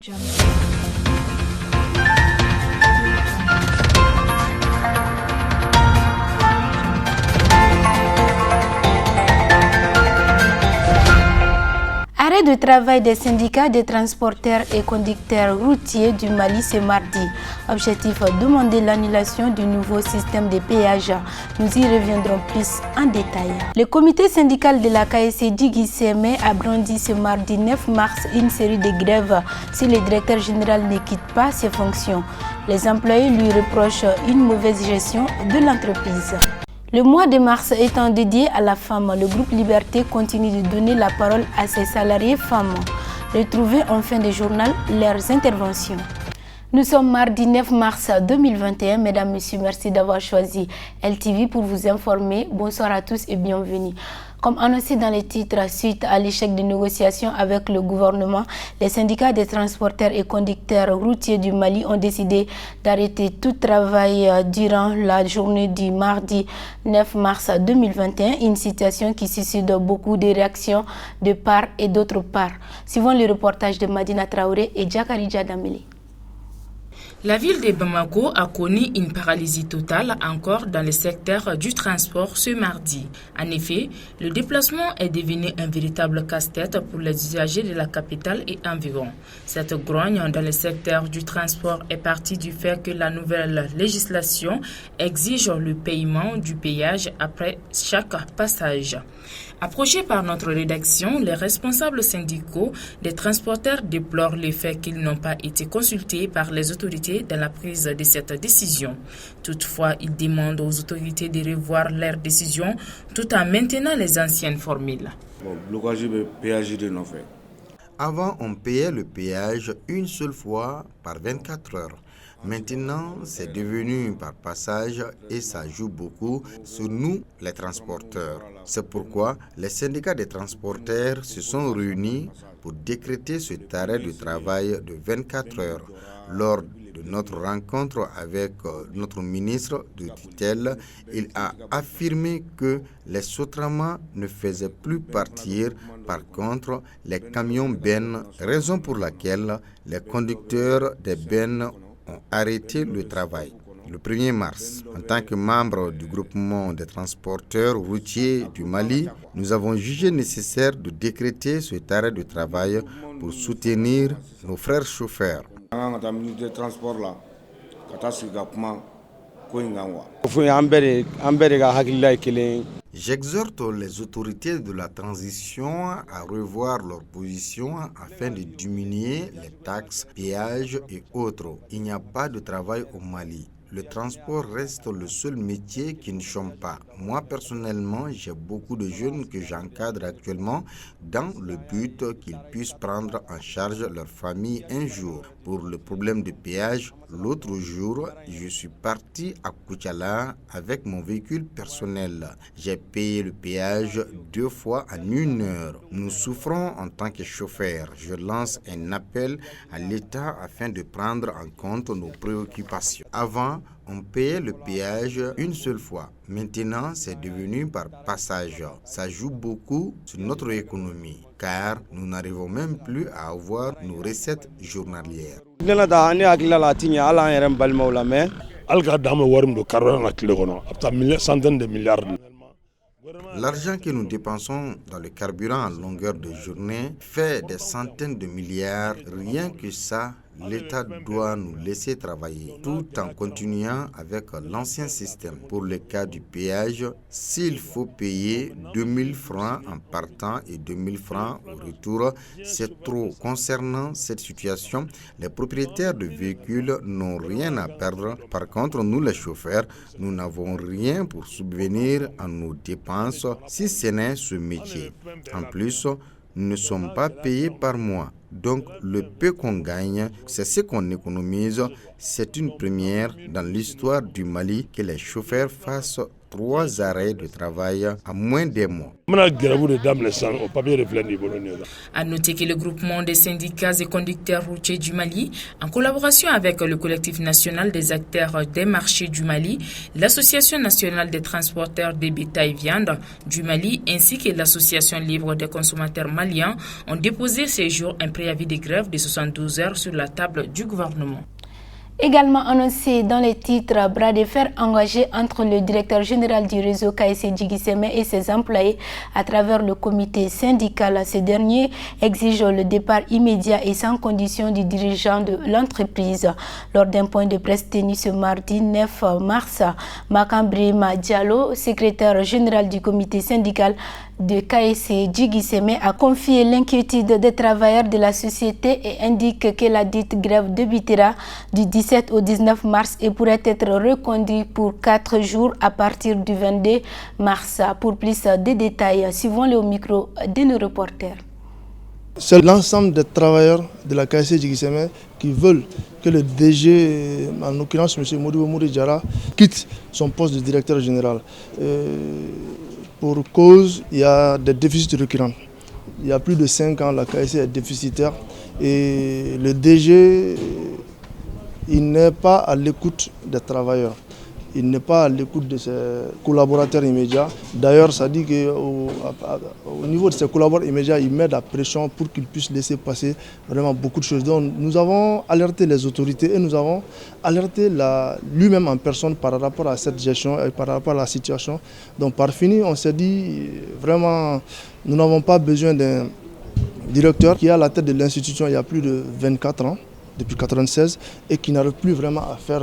Arrêt de travail des syndicats des transporteurs et conducteurs routiers du Mali ce mardi. Objectif, demander l'annulation du nouveau système de péage. Nous y reviendrons plus en détail. Le comité syndical de la KSC Djigui-Sémé a brandi ce mardi 9 mars une série de grèves si le directeur général ne quitte pas ses fonctions. Les employés lui reprochent une mauvaise gestion de l'entreprise. Le mois de mars étant dédié à la femme, le groupe Liberté continue de donner la parole à ses salariés femmes. Retrouvez en fin de journal leurs interventions. Nous sommes mardi 9 mars 2021. Mesdames, Messieurs, merci d'avoir choisi LTV pour vous informer. Bonsoir à tous et bienvenue. Comme annoncé dans les titres, suite à l'échec des négociations avec le gouvernement, les syndicats des transporteurs et conducteurs routiers du Mali ont décidé d'arrêter tout travail durant la journée du mardi 9 mars 2021, une situation qui suscite beaucoup de réactions de part et d'autre part. Suivant le reportage de Madina Traoré et Djakarija Dameli. La ville de Bamako a connu une paralysie totale encore dans le secteur du transport ce mardi. En effet, le déplacement est devenu un véritable casse-tête pour les usagers de la capitale et environ. Cette grogne dans le secteur du transport est partie du fait que la nouvelle législation exige le paiement du péage après chaque passage. Approchés par notre rédaction, les responsables syndicaux des transporteurs déplorent le fait qu'ils n'ont pas été consultés par les autorités dans la prise de cette décision. Toutefois, ils demandent aux autorités de revoir leurs décisions tout en maintenant les anciennes formules. Avant, on payait le péage une seule fois par 24 heures. Maintenant, c'est devenu par passage et ça joue beaucoup sur nous, les transporteurs. C'est pourquoi les syndicats des transporteurs se sont réunis pour décréter cet arrêt de travail de 24 heures. Lors de notre rencontre avec notre ministre de tutelle, il a affirmé que les sotramas ne faisaient plus partir par contre les camions bennes, raison pour laquelle les conducteurs des bennes ont arrêté le travail. Le 1er mars, en tant que membre du groupement des transporteurs routiers du Mali, nous avons jugé nécessaire de décréter cet arrêt de travail pour soutenir nos frères chauffeurs. J'exhorte les autorités de la transition à revoir leur position afin de diminuer les taxes, péages et autres. Il n'y a pas de travail au Mali. Le transport reste le seul métier qui ne chôme pas. Moi, personnellement, j'ai beaucoup de jeunes que j'encadre actuellement dans le but qu'ils puissent prendre en charge leur famille un jour. Pour le problème de péage, l'autre jour, je suis parti à Koutiala avec mon véhicule personnel. J'ai payé le péage 2 fois en 1 heure. Nous souffrons en tant que chauffeurs. Je lance un appel à l'État afin de prendre en compte nos préoccupations. Avant, on payait le péage une seule fois. Maintenant, c'est devenu par passage. Ça joue beaucoup sur notre économie, car nous n'arrivons même plus à avoir nos recettes journalières. L'argent que nous dépensons dans le carburant en longueur de journée fait des centaines de milliards. Rien que ça, l'État doit nous laisser travailler tout en continuant avec l'ancien système. Pour le cas du péage, s'il faut payer 2000 francs en partant et 2000 francs au retour, c'est trop. Concernant cette situation, les propriétaires de véhicules n'ont rien à perdre. Par contre, nous les chauffeurs, nous n'avons rien pour subvenir à nos dépenses si ce n'est ce métier. En plus, nous ne sommes pas payés par mois. Donc, le peu qu'on gagne, c'est ce qu'on économise. C'est une première dans l'histoire du Mali que les chauffeurs fassent 3 arrêts de travail en moins d'un mois. À noter que le groupement des syndicats et conducteurs routiers du Mali, en collaboration avec le collectif national des acteurs des marchés du Mali, l'Association nationale des transporteurs des bétail viande du Mali ainsi que l'Association libre des consommateurs maliens ont déposé ces jours un préavis de grève de 72 heures sur la table du gouvernement. Également annoncé dans les titres, bras de fer engagé entre le directeur général du réseau KSC Djigui et ses employés à travers le comité syndical. Ces derniers exigent le départ immédiat et sans condition du dirigeant de l'entreprise. Lors d'un point de presse tenu ce mardi 9 mars, Makambrima Diallo, secrétaire général du comité syndical de KSC Djigui a confié l'inquiétude des travailleurs de la société et indique que la dite grève débutera du 17 au 19 mars et pourrait être reconduite pour 4 jours à partir du 22 mars. Pour plus de détails, suivons-le au micro de nos reporters. C'est l'ensemble des travailleurs de la KSC Djigui qui veulent que le DG, en l'occurrence M. Modibo Mouri Diarra, quitte son poste de directeur général. Pour cause, il y a des déficits récurrents. Il y a plus de 5 ans, la KSC est déficitaire et le DG, il n'est pas à l'écoute des travailleurs. Il n'est pas à l'écoute de ses collaborateurs immédiats. D'ailleurs, ça dit qu'au niveau de ses collaborateurs immédiats, il met la pression pour qu'ils puissent laisser passer vraiment beaucoup de choses. Donc, nous avons alerté les autorités et nous avons alerté lui-même en personne par rapport à cette gestion et par rapport à la situation. Donc, par fini, on s'est dit vraiment, nous n'avons pas besoin d'un directeur qui est à la tête de l'institution il y a plus de 24 ans. Depuis 1996 et qui n'arrive plus vraiment à faire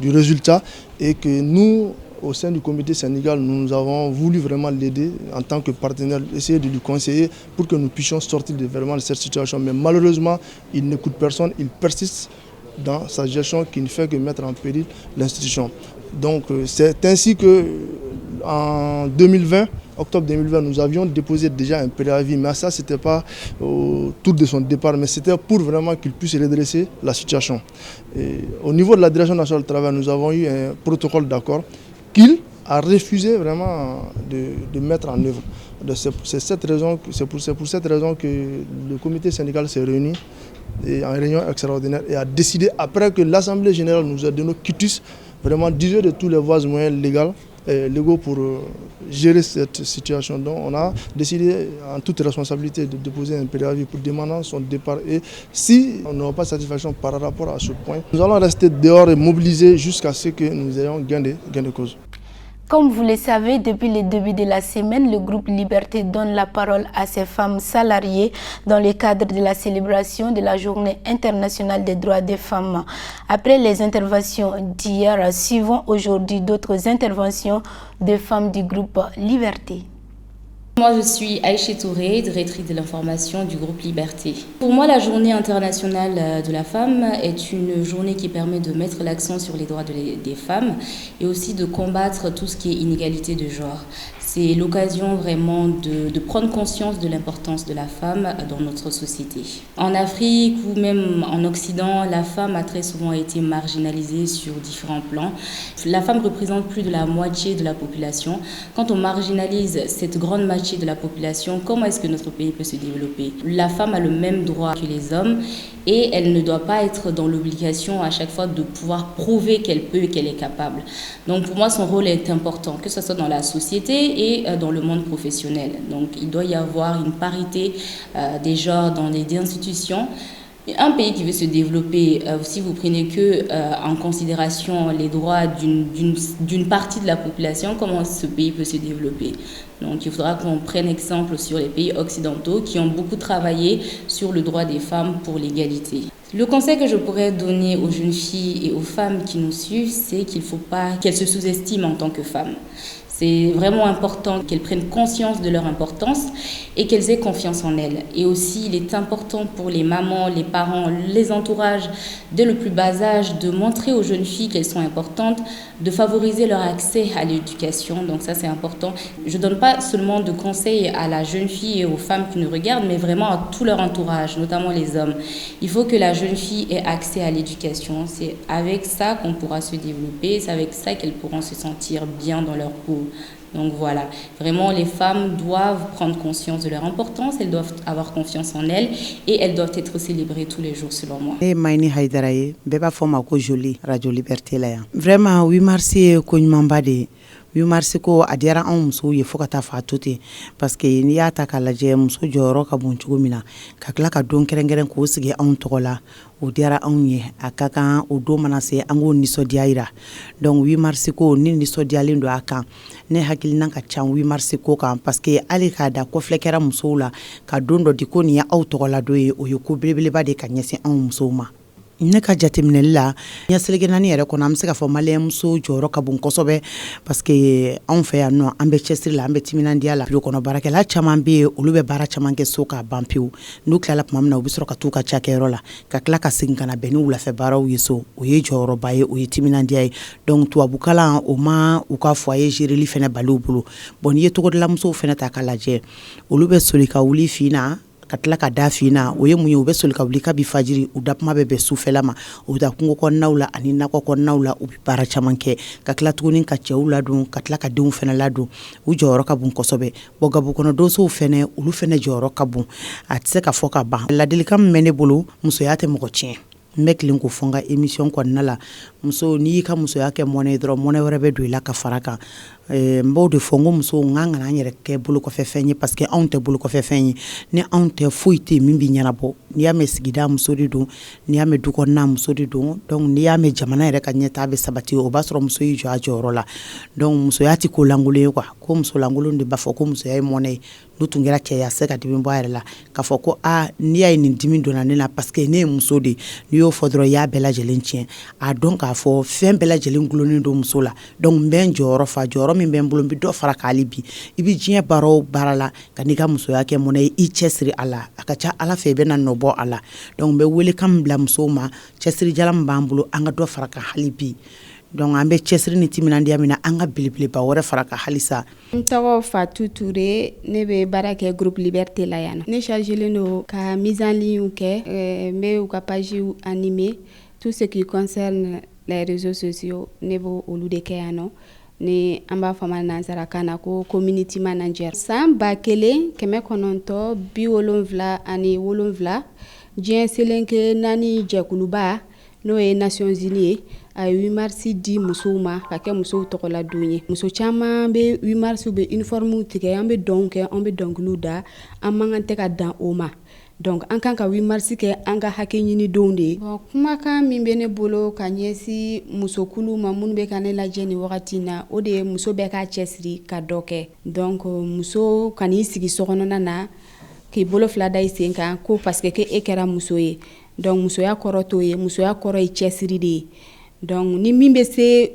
du résultat et que nous, au sein du comité syndical, nous avons voulu vraiment l'aider en tant que partenaire, essayer de lui conseiller pour que nous puissions sortir vraiment de cette situation. Mais malheureusement, il n'écoute personne, il persiste dans sa gestion qui ne fait que mettre en péril l'institution. Donc c'est ainsi que en 2020, octobre 2020, nous avions déposé déjà un préavis, mais ça, ce n'était pas autour de son départ, mais c'était pour vraiment qu'il puisse redresser la situation. Et au niveau de la Direction nationale du travail, nous avons eu un protocole d'accord qu'il a refusé vraiment de mettre en œuvre. C'est pour cette raison que le comité syndical s'est réuni en réunion extraordinaire et a décidé, après que l'Assemblée générale nous a donné quitus, vraiment d'user de tous les voies moyens légaux pour gérer cette situation. Donc on a décidé en toute responsabilité de déposer un préavis pour demander son départ. Et si on n'aura pas de satisfaction par rapport à ce point, nous allons rester dehors et mobiliser jusqu'à ce que nous ayons gain de cause. Comme vous le savez, depuis le début de la semaine, le groupe Liberté donne la parole à ces femmes salariées dans le cadre de la célébration de la Journée internationale des droits des femmes. Après les interventions d'hier, suivons aujourd'hui d'autres interventions de femmes du groupe Liberté. Moi, je suis Aïcha Touré, directrice de l'information du groupe Liberté. Pour moi, la Journée internationale de la femme est une journée qui permet de mettre l'accent sur les droits des femmes et aussi de combattre tout ce qui est inégalité de genre. C'est l'occasion vraiment de prendre conscience de l'importance de la femme dans notre société. En Afrique ou même en Occident, la femme a très souvent été marginalisée sur différents plans. La femme représente plus de la moitié de la population. Quand on marginalise cette grande moitié de la population, comment est-ce que notre pays peut se développer? La femme a le même droit que les hommes et elle ne doit pas être dans l'obligation à chaque fois de pouvoir prouver qu'elle peut et qu'elle est capable. Donc pour moi, son rôle est important, que ce soit dans la société et dans le monde professionnel. Donc il doit y avoir une parité des genres dans les institutions. Un pays qui veut se développer, si vous prenez en considération les droits d'une partie de la population, comment ce pays peut se développer? Donc il faudra qu'on prenne exemple sur les pays occidentaux qui ont beaucoup travaillé sur le droit des femmes pour l'égalité. Le conseil que je pourrais donner aux jeunes filles et aux femmes qui nous suivent, c'est qu'il ne faut pas qu'elles se sous-estiment en tant que femmes. C'est vraiment important qu'elles prennent conscience de leur importance et qu'elles aient confiance en elles. Et aussi, il est important pour les mamans, les parents, les entourages, dès le plus bas âge, de montrer aux jeunes filles qu'elles sont importantes, de favoriser leur accès à l'éducation. Donc ça, c'est important. Je ne donne pas seulement de conseils à la jeune fille et aux femmes qui nous regardent, mais vraiment à tout leur entourage, notamment les hommes. Il faut que la jeune fille ait accès à l'éducation. C'est avec ça qu'on pourra se développer, c'est avec ça qu'elles pourront se sentir bien dans leur peau. Donc voilà, vraiment les femmes doivent prendre conscience de leur importance, elles doivent avoir confiance en elles et elles doivent être célébrées tous les jours selon moi. Maïni Haïdaraye, beba foma ko joli Radio Liberté la. Vraiment 8 mars ko nyamba de 8 mars ko adiara an muso ye fokata fa tote parce que ni ya ta kala je muso joro ka bon chugo mina ka kla ka don kerengeren ko sigi an togola o diara an ye akaka o do manase ango ni so diaira donc 8 mars ko ni so dialen do aka ne hakili nan ka chan 8 mars ko kan parce que ali ka da ko flekera muso la ka don do di ko ni ya au togola do ye o yo ko belebele ba de ka nyese an muso ma ne ka jateminɛli la ɲɛsɛlɛkɛ naani yɛrɛ kɔnɔ an bɛ se ka fɔ maliyɛnmuso jɔyɔrɔ ka bon kosɛbɛ parce que anw fɛ yan nɔ an bɛ cɛsiri la an bɛ timinandiya la bureau kɔnɔ baarakɛla caman bɛ yen olu bɛ baara caman kɛ so k'a ban pewu n'u tilala tuma min na u bɛ sɔrɔ ka t'u ka cakɛyɔrɔ la ka tila ka segin ka na bɛn ni wulafɛ baaraw ye so o ye jɔyɔrɔba ye o ye timinandiya ye donc tubabukalan o ma u ka foyer géreli fɛnɛ bali u bolo bon n'i ye togodalamusow fɛnɛ ta k'a lajɛ olu bɛ soli ka wuli fin na ka tila ka da fina o ye mun ye u bɛ soli ka wuli ka bi fajiri u da kuma bɛ bɛn sufɛla ma u da kungo kɔnɔnaw la ani nakɔ kɔnɔnaw la u bɛ baara caman kɛ ka tila tuguni ka cɛw ladon ka tila ka denw fɛnɛ ladon u jɔyɔrɔ ka bon kosɛbɛ bon gabu kɔnɔ donsow fɛnɛ olu fɛnɛ jɔyɔrɔ ka bon a tɛ se ka fɔ ka ban ladilikan min bɛ ne bolo musoya tɛ mɔgɔ tiɲɛ n bɛ tilen ko fɔ n ka émission kɔnɔna la muso n'i y'i ka musoya kɛ mɔnɛ ye dɔrɔn mɔnɛ wɛrɛ bɛ don i la ka fara kan n b'o de fɔ n ko musow n k'an kana an yɛrɛ kɛ bolokɔfɛ fɛn ye parce que anw tɛ bolokɔfɛ fɛn ye ni anw tɛ foyi tɛ yen min bɛ ɲɛnabɔ n'i y'a mɛn sigida muso de don n'i y'a mɛn du kɔnɔna muso de don donc n'i y'a mɛn jamana yɛrɛ ka ɲɛtaa bɛ sabati o b'a sɔrɔ muso y'i jɔ a jɔyɔrɔ la donc musoya tɛ ko lankolon ye quoi ko muso lankolon de b'a fɔ ko musoya ye mɔnɛ ye n'u tun kɛra cɛ ye a se ka dimi bɔ a yɛrɛ la k'a fɔ ko n'i y'a ye nin dimi donna ne la parce que ne ye muso de n'i y'o fɔ dɔrɔn i y'a bɛɛ lajɛlen tiɲɛ a dɔn k'a fɔ fɛn bɛɛ lajɛlen gulonnen don muso la donc n bɛ n jɔyɔrɔ fa jɔyɔrɔ min bɛ n bolo n bɛ dɔ fara k'ale bi i bɛ diɲɛ baara o baara la ka n'i ka musoya kɛ mɔnɛ ye i cɛsiri a la a ka ca ala fɛ i bɛ na nɔbɔ a la donc n bɛ welekan min bila musow ma cɛsirijalan min b'an bolo an ka dɔ fara kan hali bi donc an bɛ cɛsiri ni timinandiya min na an ka belebeleba wɛrɛ fara kan halisa. N tɔgɔ Fatou Touré ne bɛ baara kɛ groupe Liberté la yan nɔ ne chargelen don ka mise en ligne kɛ n bɛ u ka page animer tout ce qui concerne les réseaux sociaux ne b'o olu de kɛ yan nɔ ni an b'a fɔ ma nansarakan na ko community manager san 1977 diɲɛ seleke 4 jɛkuluba n'o ye Nations Unies ye a 8 mars di musow ma ka kɛ musow tɔgɔla don ye muso caman bɛ 8 mars bɛ uniforme tigɛ an bɛ dɔnw kɛ an bɛ dɔnkiliw da an man kan tɛ ka dan o ma donc an kan ka 8 mars kɛ an ka hakɛ ɲini don de ye bon kumakan min bɛ ne bolo ka ɲɛsin musokuluw ma minnu bɛ ka ne lajɛ nin wagati na o de ye muso bɛɛ k'a cɛsiri ka dɔ kɛ donc muso kan'i sigi sokɔnɔna na k'i bolo fila da i sen kan ko parce que e kɛra muso ye donc musoya kɔrɔ t'o ye musoya kɔrɔ ye cɛsiri de ye donc ni min bɛ se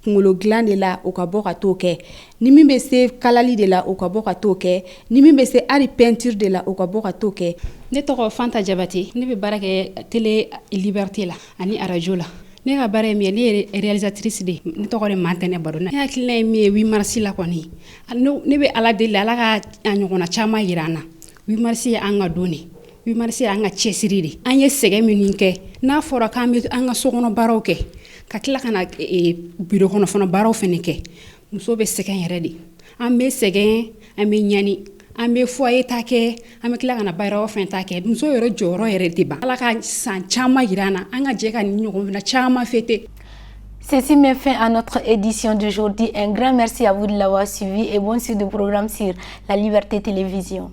kunkolo dilan de la o ka bɔ ka t'o kɛ ni min bɛ se kalali de la o ka bɔ ka t'o kɛ ni min bɛ se hali peinture de la o ka bɔ ka t'o kɛ. Ne tɔgɔ Fanta Jabate ne bɛ baara kɛ télé Liberté la ani radio la ne ka baara ye min ye ne ye réalisatrice de ne tɔgɔ de Mantɛnɛ Baro ne hakilina ye min ye 8 mars la kɔni ne bɛ ala deli ala ka a ɲɔgɔnna caman yira an na 8 mars ye an ka don de 8 mars ye an ka cɛsiri de an ye sɛgɛn minnu kɛ n'a fɔra k'an bɛ an ka sokɔnɔ baaraw kɛ ka tila ka na bureau kɔnɔ fana baaraw fana kɛ muso bɛ sɛgɛn yɛrɛ de an bɛ sɛgɛn an bɛ ɲani an bɛ foyer ta kɛ an bɛ tila ka na baaraw fana ta kɛ muso yɛrɛ jɔyɔrɔ yɛrɛ de ban ala ka san caman yira an na an ka jɛ ka nin ɲɔgɔn fana caman fêter. Ceci met fin à notre édition d'aujourd'hui. Un grand merci à vous de l'avoir suivi et bon suite de programme sur la Liberté Télévision.